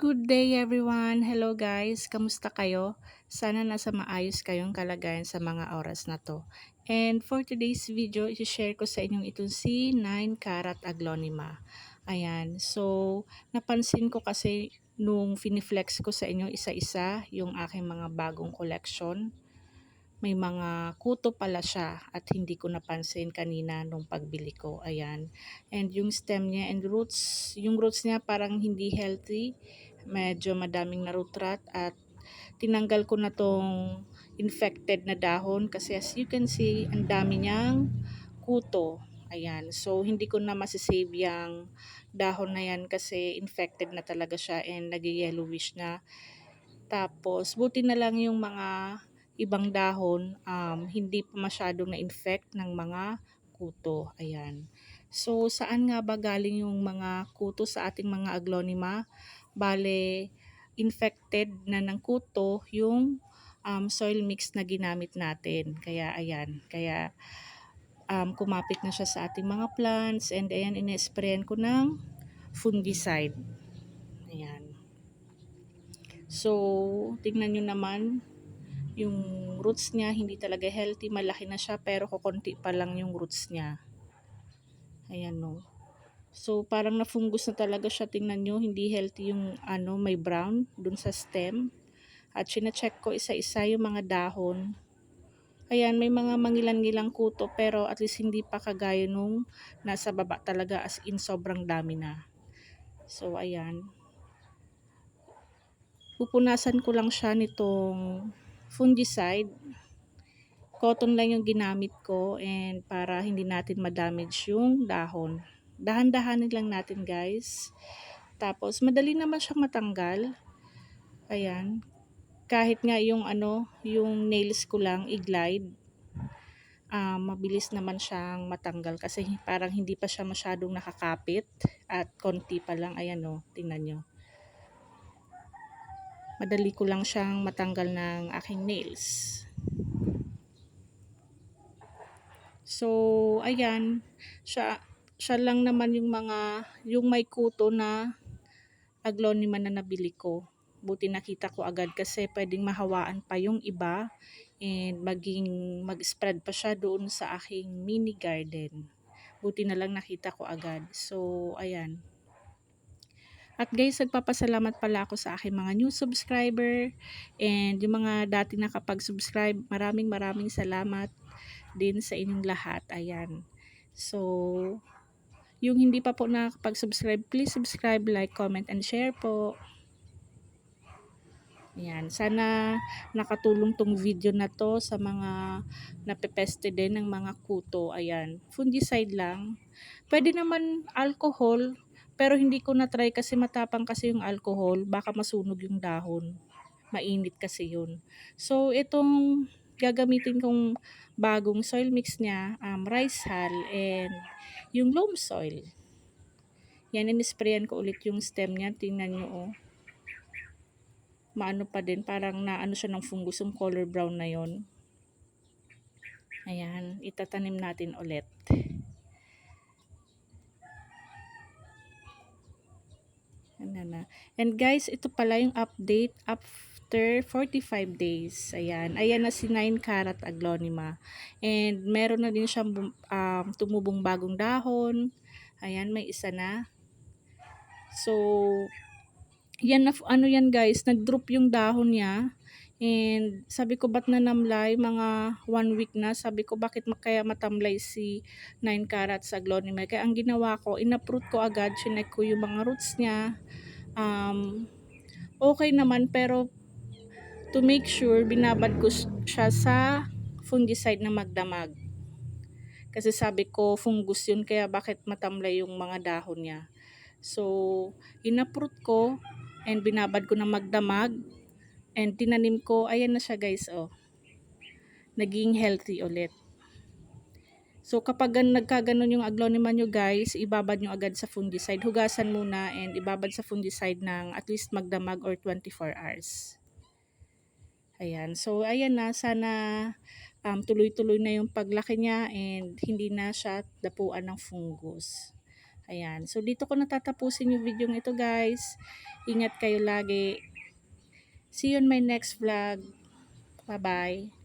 Good day everyone! Hello guys! Kamusta kayo? Sana nasa maayos kayong kalagayan sa mga oras na to. And for today's video, i-share ko sa inyong itong si 9 Carat Aglonema. Ayan, so napansin ko kasi nung finiflex ko sa inyo isa-isa yung aking mga bagong collection. May mga kuto pala siya at hindi ko napansin kanina nung pagbili ko. Ayan. And yung stem niya and roots, yung roots niya parang hindi healthy. Medyo madaming na root rot at tinanggal ko na tong infected na dahon kasi as you can see, ang dami niyang kuto. Ayan. So, hindi ko na masisave yung dahon na yan kasi infected na talaga siya and nag-yellowish na. Tapos, buti na lang yung mga ibang dahon, hindi pa masyadong na-infect ng mga kuto. Ayan. So, saan nga ba galing yung mga kuto sa ating mga aglonema? Bale, infected na ng kuto yung soil mix na ginamit natin. Kaya, ayan. Kaya, kumapit na siya sa ating mga plants. And, ayan, ina-sprayan ko ng fungicide. Ayan. So, tingnan nyo naman, yung roots niya hindi talaga healthy, malaki na siya pero kukunti pa lang yung roots niya. Ayan no. So parang na-fungus na talaga siya, tingnan nyo, hindi healthy yung may brown dun sa stem. At sina-check ko isa-isa yung mga dahon. Ayan, may mga mangilan-ngilang kuto pero at least hindi pa kagaya nung nasa baba talaga, as in sobrang dami na. So ayan. Pupunasan ko lang siya nitong fungicide. Cotton lang yung ginamit ko and para hindi natin ma-damage yung dahon. Dahan-dahanin lang natin guys. Tapos madali naman siyang matanggal. Ayan. Kahit nga yung yung nails ko lang i-glide. Mabilis naman siyang matanggal kasi parang hindi pa siya masyadong nakakapit at konti pa lang. Ayan o, tingnan nyo. Madali ko lang siyang matanggal ng aking nails. So, ayan, siya lang naman yung may kuto na aglonema na nabili ko. Buti nakita ko agad kasi pwedeng mahawaan pa yung iba and mag-spread pa siya doon sa aking mini garden. Buti na lang nakita ko agad. So, ayan. At guys, nagpapasalamat pala ako sa aking mga new subscriber and yung mga dati nakapag-subscribe. Maraming salamat din sa inyong lahat. Ayan. So, yung hindi pa po nakapag-subscribe, please subscribe, like, comment, and share po. Ayan. Sana nakatulong tong video na to sa mga napepeste din ng mga kuto. Ayan. Fungicide lang. Pwede naman alcohol, pero hindi ko na-try kasi matapang kasi yung alcohol. Baka masunog yung dahon. Mainit kasi yun. So, itong gagamitin kong bagong soil mix niya, rice hull and yung loam soil. Yan, in-sprayan ko ulit yung stem niya. Tingnan nyo, oh. Maano pa din, parang naano siya ng fungus, yung color brown na yon. Ayan, itatanim natin ulit. And guys, ito pala yung update after 45 days. Ayan, ayan na si 9 Carat Aglonema. And meron na din siyang tumubong bagong dahon. Ayan, may isa na. So, yan na, yan guys, nag-drop yung dahon niya. And sabi ko, ba't nanamlay? Mga 1 week na. Sabi ko, bakit kaya matamlay si 9 Carat sa aglonema? Kaya ang ginawa ko, in-uproot ko agad. Chinek ko yung mga roots niya. Okay naman, pero to make sure, binabad ko siya sa fungicide na magdamag. Kasi sabi ko, fungus yun, kaya bakit matamlay yung mga dahon niya. So, in-uproot ko and binabad ko ng magdamag and tinanim ko. Ayan na siya guys, oh. Naging healthy ulit. So, kapag nagkaganon yung aglonema nyo guys, ibabad nyo agad sa fungicide. Hugasan muna and ibabad sa fungicide ng at least magdamag or 24 hours. Ayan. So, ayan na. Sana tuloy-tuloy na yung paglaki niya and hindi na siya dapuan ng fungus. Ayan. So, dito ko natatapusin yung video ito guys. Ingat kayo lagi. See you in my next vlog. Bye-bye.